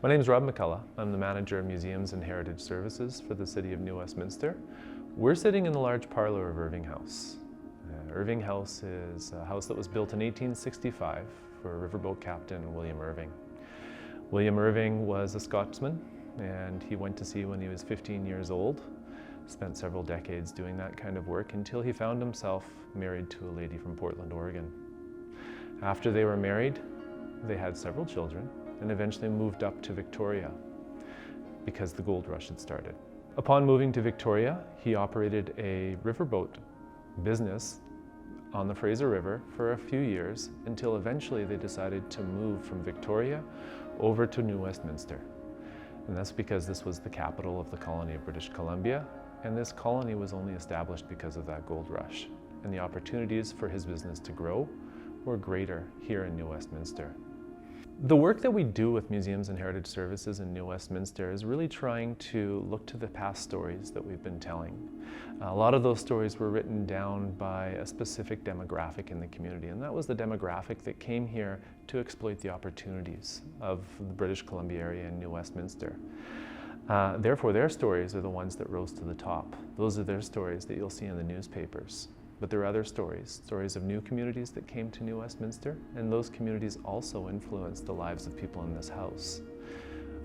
My name is Rob McCullough. I'm the manager of Museums and Heritage Services for the City of New Westminster. We're sitting in the large parlour of Irving House. Irving House is a house that was built in 1865 for riverboat captain William Irving. William Irving was a Scotsman, and he went to sea when he was 15 years old. Spent several decades doing that kind of work until he found himself married to a lady from Portland, Oregon. After they were married, they had several children and eventually moved up to Victoria because the gold rush had started. Upon moving to Victoria, he operated a riverboat business on the Fraser River for a few years until eventually they decided to move from Victoria over to New Westminster. And that's because this was the capital of the colony of British Columbia, and this colony was only established because of that gold rush. And the opportunities for his business to grow were greater here in New Westminster. The work that we do with Museums and Heritage Services in New Westminster is really trying to look to the past stories that we've been telling. A lot of those stories were written down by a specific demographic in the community, and that was the demographic that came here to exploit the opportunities of the British Columbia area in New Westminster. Therefore, their stories are the ones that rose to the top. Those are their stories that you'll see in the newspapers. But there are other stories of new communities that came to New Westminster, and those communities also influenced the lives of people in this house.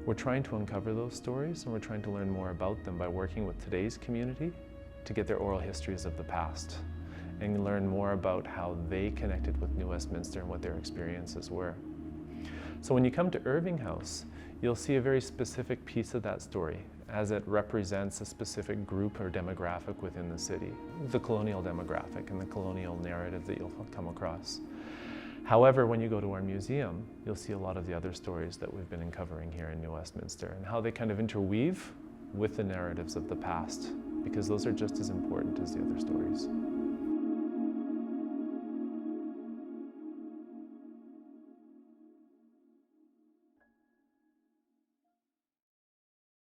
We're trying to uncover those stories, and we're trying to learn more about them by working with today's community to get their oral histories of the past and learn more about how they connected with New Westminster and what their experiences were. So when you come to Irving House, you'll see a very specific piece of that story as it represents a specific group or demographic within the city, the colonial demographic and the colonial narrative that you'll come across. However, when you go to our museum, you'll see a lot of the other stories that we've been uncovering here in New Westminster and how they kind of interweave with the narratives of the past, because those are just as important as the other stories.